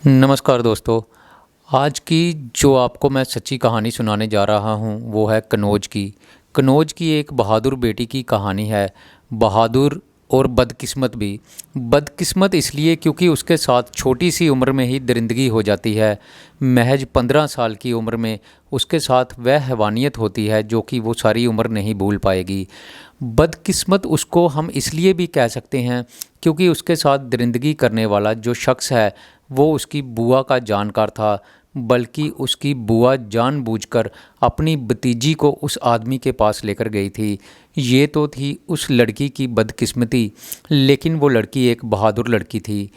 नमस्कार दोस्तों। आज की जो आपको मैं सच्ची कहानी सुनाने जा रहा हूँ वो है कनौज की। कनौज की एक बहादुर बेटी की कहानी है। बहादुर और बदकिस्मत भी। बदकिस्मत इसलिए क्योंकि उसके साथ छोटी सी उम्र में ही दरिंदगी हो जाती है। महज 15 साल की उम्र में उसके साथ वह हैवानियत होती है जो कि वो सारी उम्र नहीं भूल पाएगी। बदकिस्मत उसको हम इसलिए भी कह सकते हैं क्योंकि उसके साथ दरिंदगी करने वाला जो शख्स है वो उसकी बुआ का जानकार था, बल्कि उसकी बुआ जानबूझकर अपनी भतीजी को उस आदमी के पास लेकर गई थी। ये तो थी उस लड़की की बदकिस्मती, लेकिन वो लड़की एक बहादुर लड़की थी।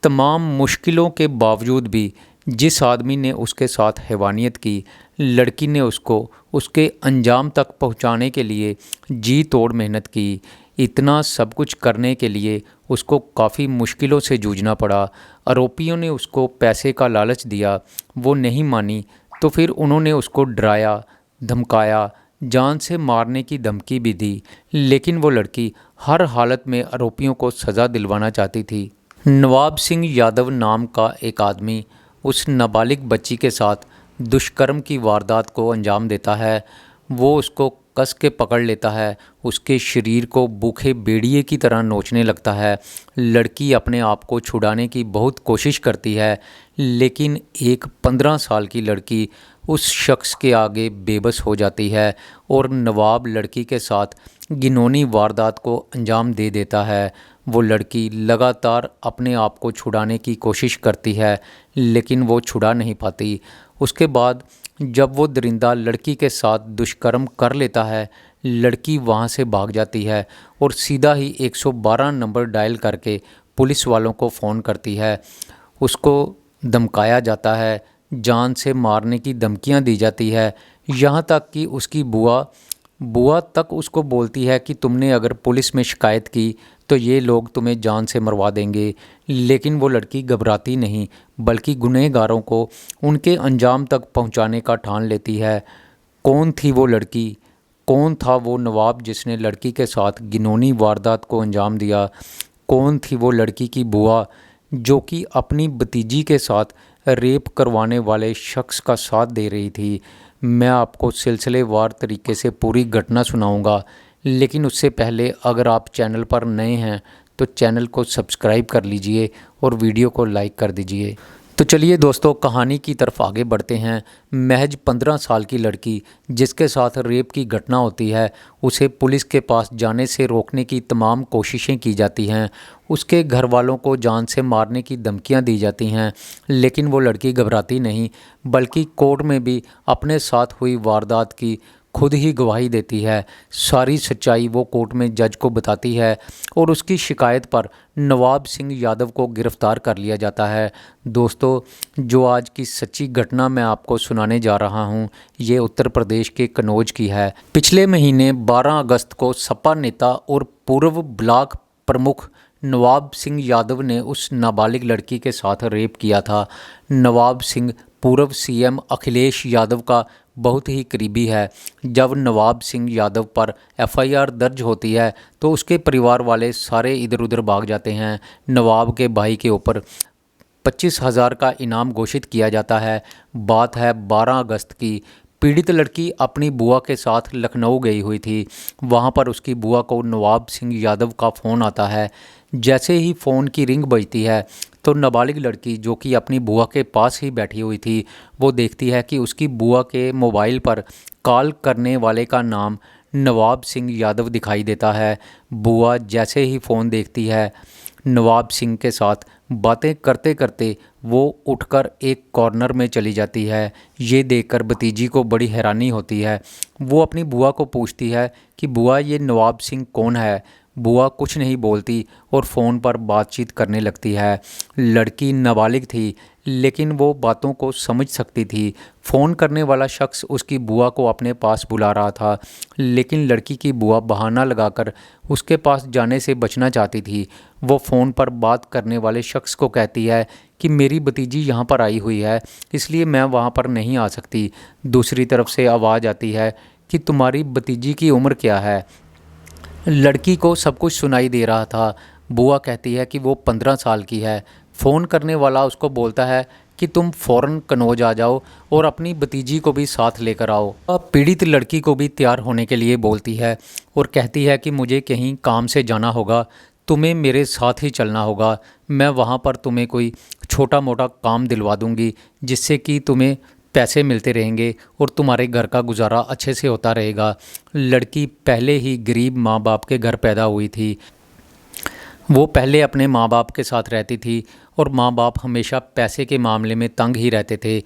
तमाम मुश्किलों के बावजूद भी जिस आदमी ने उसके साथ हैवानियत की, लड़की ने उसको उसके अंजाम तक पहुंचाने के लिए जी तोड़ मेहनत की। इतना सब कुछ करने के लिए उसको काफ़ी मुश्किलों से जूझना पड़ा। आरोपियों ने उसको पैसे का लालच दिया, वो नहीं मानी तो फिर उन्होंने उसको डराया, धमकाया, जान से मारने की धमकी भी दी। लेकिन वो लड़की हर हालत में आरोपियों को सज़ा दिलवाना चाहती थी। नवाब सिंह यादव नाम का एक आदमी उस नाबालिग बच्ची के साथ दुष्कर्म की वारदात को अंजाम देता है। वो उसको कस के पकड़ लेता है, उसके शरीर को भूखे भेड़िए की तरह नोचने लगता है। लड़की अपने आप को छुड़ाने की बहुत कोशिश करती है, लेकिन एक 15 साल की लड़की उस शख्स के आगे बेबस हो जाती है और नवाब लड़की के साथ घिनौनी वारदात को अंजाम दे देता है। वो लड़की लगातार अपने आप को छुड़ाने की कोशिश करती है, लेकिन वो छुड़ा नहीं पाती। उसके बाद जब वो दरिंदा लड़की के साथ दुष्कर्म कर लेता है, लड़की वहाँ से भाग जाती है और सीधा ही 112 नंबर डायल करके पुलिस वालों को फ़ोन करती है। उसको धमकाया जाता है, जान से मारने की धमकियाँ दी जाती है। यहाँ तक कि उसकी बुआ बुआ तक उसको बोलती है कि तुमने अगर पुलिस में शिकायत की तो ये लोग तुम्हें जान से मरवा देंगे। लेकिन वो लड़की घबराती नहीं, बल्कि गुनहगारों को उनके अंजाम तक पहुंचाने का ठान लेती है। कौन थी वो लड़की? कौन था वो नवाब जिसने लड़की के साथ घिनौनी वारदात को अंजाम दिया? कौन थी वो लड़की की बुआ जो कि अपनी भतीजी के साथ रेप करवाने वाले शख्स का साथ दे रही थी? मैं आपको सिलसिलेवार तरीके से पूरी घटना सुनाऊंगा, लेकिन उससे पहले अगर आप चैनल पर नए हैं तो चैनल को सब्सक्राइब कर लीजिए और वीडियो को लाइक कर दीजिए। तो चलिए दोस्तों, कहानी की तरफ आगे बढ़ते हैं। महज 15 साल की लड़की जिसके साथ रेप की घटना होती है, उसे पुलिस के पास जाने से रोकने की तमाम कोशिशें की जाती हैं। उसके घर वालों को जान से मारने की धमकियां दी जाती हैं, लेकिन वो लड़की घबराती नहीं, बल्कि कोर्ट में भी अपने साथ हुई वारदात की खुद ही गवाही देती है। सारी सच्चाई वो कोर्ट में जज को बताती है और उसकी शिकायत पर नवाब सिंह यादव को गिरफ्तार कर लिया जाता है। दोस्तों, जो आज की सच्ची घटना मैं आपको सुनाने जा रहा हूँ, ये उत्तर प्रदेश के कनौज की है। पिछले महीने 12 अगस्त को सपा नेता और पूर्व ब्लॉक प्रमुख नवाब सिंह यादव ने उस नाबालिग लड़की के साथ रेप किया था। नवाब सिंह पूर्व सीएम अखिलेश यादव का बहुत ही करीबी है। जब नवाब सिंह यादव पर एफआईआर दर्ज होती है तो उसके परिवार वाले सारे इधर उधर भाग जाते हैं। नवाब के भाई के ऊपर 25,000 का इनाम घोषित किया जाता है। बात है 12 अगस्त की। पीड़ित लड़की अपनी बुआ के साथ लखनऊ गई हुई थी। वहां पर उसकी बुआ को नवाब सिंह यादव का फ़ोन आता है। जैसे ही फ़ोन की रिंग बजती है तो नाबालिग लड़की जो कि अपनी बुआ के पास ही बैठी हुई थी, वो देखती है कि उसकी बुआ के मोबाइल पर कॉल करने वाले का नाम नवाब सिंह यादव दिखाई देता है। बुआ जैसे ही फ़ोन देखती है, नवाब सिंह के साथ बातें करते करते वो उठकर एक कॉर्नर में चली जाती है। ये देखकर भतीजी को बड़ी हैरानी होती है। वो अपनी बुआ को पूछती है कि बुआ, ये नवाब सिंह कौन है? बुआ कुछ नहीं बोलती और फ़ोन पर बातचीत करने लगती है। लड़की नाबालिग थी, लेकिन वो बातों को समझ सकती थी। फ़ोन करने वाला शख्स उसकी बुआ को अपने पास बुला रहा था, लेकिन लड़की की बुआ बहाना लगाकर उसके पास जाने से बचना चाहती थी। वो फ़ोन पर बात करने वाले शख्स को कहती है कि मेरी भतीजी यहाँ पर आई हुई है, इसलिए मैं वहाँ पर नहीं आ सकती। दूसरी तरफ से आवाज़ आती है कि तुम्हारी भतीजी की उम्र क्या है? लड़की को सब कुछ सुनाई दे रहा था। बुआ कहती है कि वो 15 साल की है। फ़ोन करने वाला उसको बोलता है कि तुम फ़ौरन कन्नौज आ जाओ और अपनी भतीजी को भी साथ लेकर आओ। अब पीड़ित लड़की को भी तैयार होने के लिए बोलती है और कहती है कि मुझे कहीं काम से जाना होगा, तुम्हें मेरे साथ ही चलना होगा। मैं वहाँ पर तुम्हें कोई छोटा मोटा काम दिलवा दूँगी जिससे कि तुम्हें पैसे मिलते रहेंगे और तुम्हारे घर का गुजारा अच्छे से होता रहेगा। लड़की पहले ही गरीब माँ बाप के घर पैदा हुई थी। वो पहले अपने माँ बाप के साथ रहती थी और माँ बाप हमेशा पैसे के मामले में तंग ही रहते थे।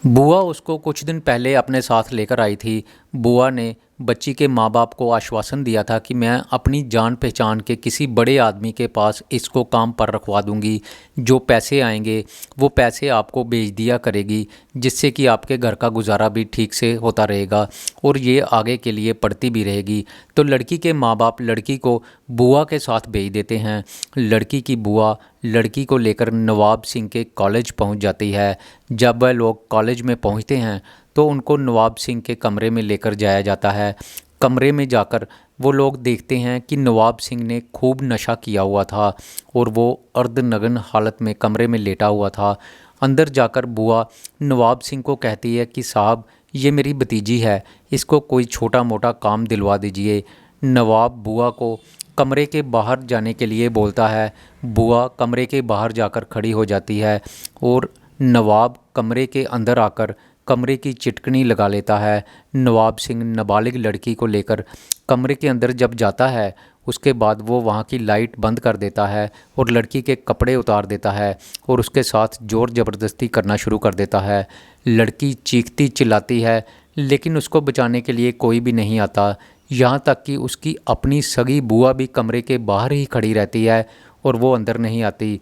बुआ उसको कुछ दिन पहले अपने साथ लेकर आई थी। बुआ ने बच्ची के माँ बाप को आश्वासन दिया था कि मैं अपनी जान पहचान के किसी बड़े आदमी के पास इसको काम पर रखवा दूंगी। जो पैसे आएंगे वो पैसे आपको भेज दिया करेगी, जिससे कि आपके घर का गुजारा भी ठीक से होता रहेगा और ये आगे के लिए पढ़ती भी रहेगी। तो लड़की के माँ बाप लड़की को बुआ के साथ भेज देते हैं। लड़की की बुआ लड़की को लेकर नवाब सिंह के कॉलेज पहुंच जाती है। जब वह लोग कॉलेज में पहुंचते हैं तो उनको नवाब सिंह के कमरे में लेकर जाया जाता है। कमरे में जाकर वो लोग देखते हैं कि नवाब सिंह ने खूब नशा किया हुआ था और वो अर्धनग्न हालत में कमरे में लेटा हुआ था। अंदर जाकर बुआ नवाब सिंह को कहती है कि साहब, ये मेरी भतीजी है, इसको कोई छोटा मोटा काम दिलवा दीजिए। नवाब बुआ को कमरे के बाहर जाने के लिए बोलता है। बुआ कमरे के बाहर जाकर खड़ी हो जाती है और नवाब कमरे के अंदर आकर कमरे की चिटकनी लगा लेता है। नवाब सिंह नाबालिग लड़की को लेकर कमरे के अंदर जब जाता है उसके बाद वो वहाँ की लाइट बंद कर देता है और लड़की के कपड़े उतार देता है और उसके साथ ज़ोर ज़बरदस्ती करना शुरू कर देता है। लड़की चीखती चिल्लाती है लेकिन उसको बचाने के लिए कोई भी नहीं आता। यहाँ तक कि उसकी अपनी सगी बुआ भी कमरे के बाहर ही खड़ी रहती है और वो अंदर नहीं आती।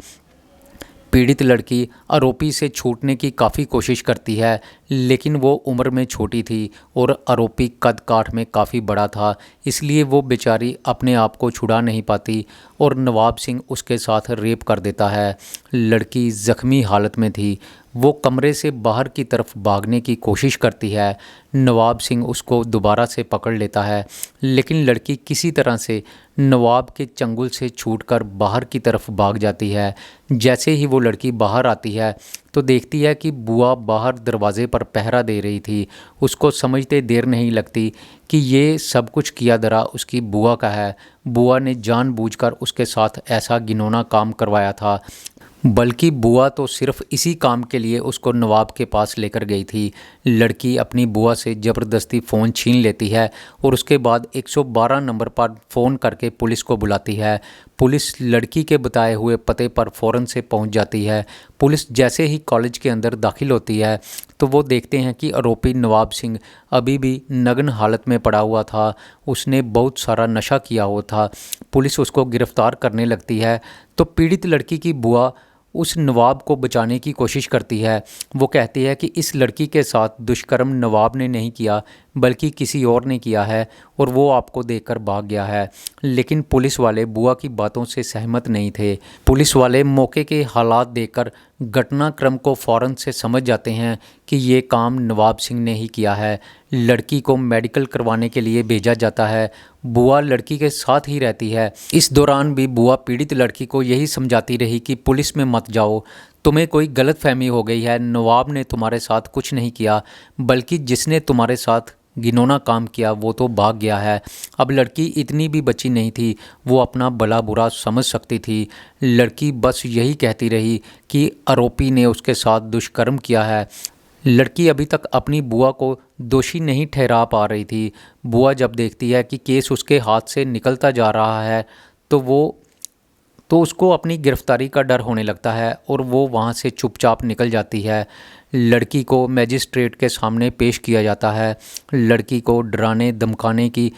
पीड़ित लड़की आरोपी से छूटने की काफ़ी कोशिश करती है लेकिन वो उम्र में छोटी थी और आरोपी कद काठ में काफ़ी बड़ा था, इसलिए वो बेचारी अपने आप को छुड़ा नहीं पाती और नवाब सिंह उसके साथ रेप कर देता है। लड़की ज़ख्मी हालत में थी। वो कमरे से बाहर की तरफ भागने की कोशिश करती है। नवाब सिंह उसको दोबारा से पकड़ लेता है लेकिन लड़की किसी तरह से नवाब के चंगुल से छूटकर बाहर की तरफ भाग जाती है। जैसे ही वो लड़की बाहर आती है तो देखती है कि बुआ बाहर दरवाजे पर पहरा दे रही थी। उसको समझते देर नहीं लगती कि ये सब कुछ किया धरा उसकी बुआ का है। बुआ ने जानबूझकर उसके साथ ऐसा घिनौना काम करवाया था, बल्कि बुआ तो सिर्फ इसी काम के लिए उसको नवाब के पास लेकर गई थी। लड़की अपनी बुआ से ज़बरदस्ती फ़ोन छीन लेती है और उसके बाद 112 नंबर पर फ़ोन करके पुलिस को बुलाती है। पुलिस लड़की के बताए हुए पते पर फ़ौरन से पहुंच जाती है। पुलिस जैसे ही कॉलेज के अंदर दाखिल होती है तो वो देखते हैं कि आरोपी नवाब सिंह अभी भी नग्न हालत में पड़ा हुआ था। उसने बहुत सारा नशा किया हुआ था। पुलिस उसको गिरफ़्तार करने लगती है तो पीड़ित लड़की की बुआ उस नवाब को बचाने की कोशिश करती है। वो कहती है कि इस लड़की के साथ दुष्कर्म नवाब ने नहीं किया बल्कि किसी और ने किया है और वो आपको देखकर भाग गया है। लेकिन पुलिस वाले बुआ की बातों से सहमत नहीं थे। पुलिस वाले मौके के हालात देखकर घटनाक्रम को फ़ौरन से समझ जाते हैं कि ये काम नवाब सिंह ने ही किया है। लड़की को मेडिकल करवाने के लिए भेजा जाता है। बुआ लड़की के साथ ही रहती है। इस दौरान भी बुआ पीड़ित लड़की को यही समझाती रही कि पुलिस में मत जाओ, तुम्हें कोई गलतफहमी हो गई है। नवाब ने तुम्हारे साथ कुछ नहीं किया बल्कि जिसने तुम्हारे साथ घिनौना काम किया वो तो भाग गया है। अब लड़की इतनी भी बची नहीं थी, वो अपना भला बुरा समझ सकती थी। लड़की बस यही कहती रही कि आरोपी ने उसके साथ दुष्कर्म किया है। लड़की अभी तक अपनी बुआ को दोषी नहीं ठहरा पा रही थी। बुआ जब देखती है कि केस उसके हाथ से निकलता जा रहा है तो उसको अपनी गिरफ्तारी का डर होने लगता है और वो वहाँ से चुपचाप निकल जाती है। लड़की को मैजिस्ट्रेट के सामने पेश किया जाता है। लड़की को डराने धमकाने की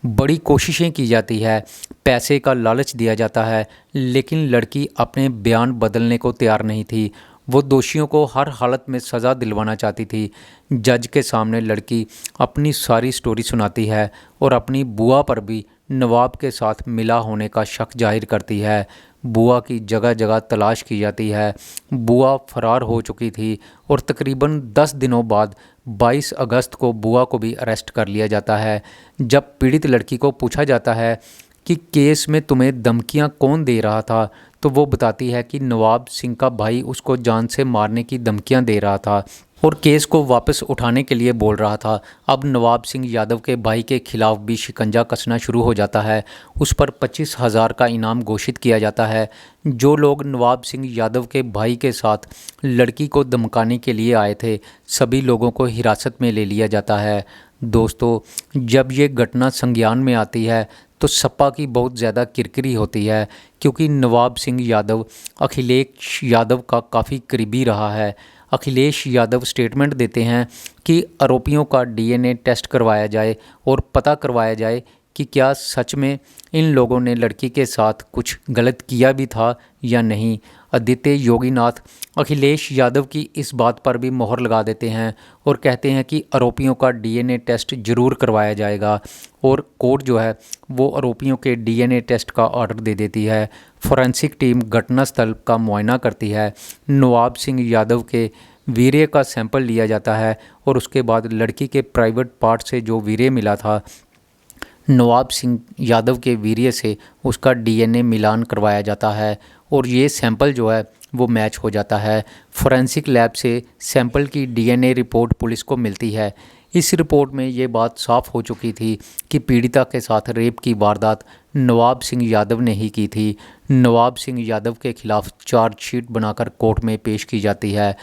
बड़ी कोशिशें की जाती है, पैसे का लालच दिया जाता है, लेकिन लड़की अपने बयान बदलने को तैयार नहीं थी। वो दोषियों को हर हालत में सज़ा दिलवाना चाहती थी। जज के सामने लड़की अपनी सारी स्टोरी सुनाती है और अपनी बुआ पर भी नवाब के साथ मिला होने का शक जाहिर करती है। बुआ की जगह जगह तलाश की जाती है। बुआ फरार हो चुकी थी और तकरीबन 10 दिनों बाद 22 अगस्त को बुआ को भी अरेस्ट कर लिया जाता है। जब पीड़ित लड़की को पूछा जाता है कि केस में तुम्हें धमकियां कौन दे रहा था, तो वो बताती है कि नवाब सिंह का भाई उसको जान से मारने की धमकियां दे रहा था और केस को वापस उठाने के लिए बोल रहा था। अब नवाब सिंह यादव के भाई के खिलाफ भी शिकंजा कसना शुरू हो जाता है। उस पर 25,000 का इनाम घोषित किया जाता है। जो लोग नवाब सिंह यादव के भाई के साथ लड़की को धमकाने के लिए आए थे, सभी लोगों को हिरासत में ले लिया जाता है। दोस्तों, जब ये घटना संज्ञान में आती है तो सपा की बहुत ज़्यादा किरकिरी होती है, क्योंकि नवाब सिंह यादव अखिलेश यादव का काफ़ी करीबी रहा है। अखिलेश यादव स्टेटमेंट देते हैं कि आरोपियों का डीएनए टेस्ट करवाया जाए और पता करवाया जाए कि क्या सच में इन लोगों ने लड़की के साथ कुछ गलत किया भी था या नहीं। आदित्य योगीनाथ अखिलेश यादव की इस बात पर भी मोहर लगा देते हैं और कहते हैं कि आरोपियों का डीएनए टेस्ट ज़रूर करवाया जाएगा, और कोर्ट जो है वो आरोपियों के डीएनए टेस्ट का ऑर्डर दे देती है। फॉरेंसिक टीम घटनास्थल का मुआयना करती है। नवाब सिंह यादव के वीर्य का सैंपल लिया जाता है और उसके बाद लड़की के प्राइवेट पार्ट से जो वीर्य मिला था, नवाब सिंह यादव के वीर्य से उसका डीएनए मिलान करवाया जाता है और ये सैंपल जो है वो मैच हो जाता है। फोरेंसिक लैब से सैंपल की डीएनए रिपोर्ट पुलिस को मिलती है। इस रिपोर्ट में ये बात साफ हो चुकी थी कि पीड़िता के साथ रेप की वारदात नवाब सिंह यादव ने ही की थी। नवाब सिंह यादव के खिलाफ चार्जशीट बनाकर कोर्ट में पेश की जाती है।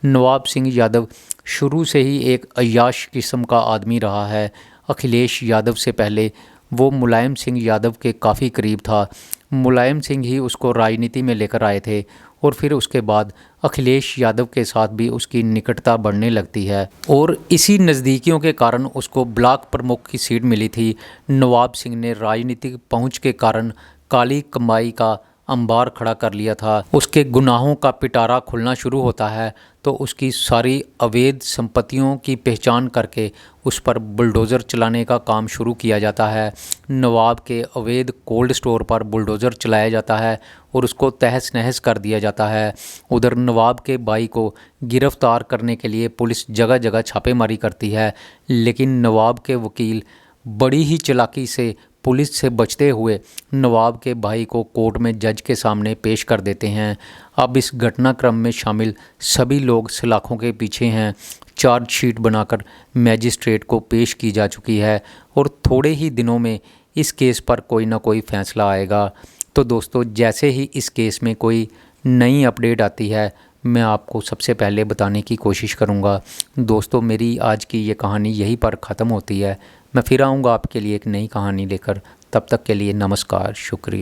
नवाब सिंह यादव शुरू से ही एक अय्याश किस्म का आदमी रहा है। अखिलेश यादव से पहले वो मुलायम सिंह यादव के काफ़ी करीब था। मुलायम सिंह ही उसको राजनीति में लेकर आए थे और फिर उसके बाद अखिलेश यादव के साथ भी उसकी निकटता बढ़ने लगती है और इसी नज़दीकियों के कारण उसको ब्लॉक प्रमुख की सीट मिली थी। नवाब सिंह ने राजनीतिक पहुंच के कारण काली कमाई का अंबार खड़ा कर लिया था। उसके गुनाहों का पिटारा खुलना शुरू होता है तो उसकी सारी अवैध संपत्तियों की पहचान करके उस पर बुलडोज़र चलाने का काम शुरू किया जाता है। नवाब के अवैध कोल्ड स्टोर पर बुलडोज़र चलाया जाता है और उसको तहस नहस कर दिया जाता है। उधर नवाब के भाई को गिरफ्तार करने के लिए पुलिस जगह जगह छापेमारी करती है, लेकिन नवाब के वकील बड़ी ही चालाकी से पुलिस से बचते हुए नवाब के भाई को कोर्ट में जज के सामने पेश कर देते हैं। अब इस घटनाक्रम में शामिल सभी लोग सलाखों के पीछे हैं। चार्जशीट बनाकर मैजिस्ट्रेट को पेश की जा चुकी है और थोड़े ही दिनों में इस केस पर कोई ना कोई फैसला आएगा। तो दोस्तों, जैसे ही इस केस में कोई नई अपडेट आती है मैं आपको सबसे पहले बताने की कोशिश करूंगा। दोस्तों, मेरी आज की ये कहानी यहीं पर ख़त्म होती है। मैं फिर आऊँगा आपके लिए एक नई कहानी लेकर। तब तक के लिए नमस्कार, शुक्रिया।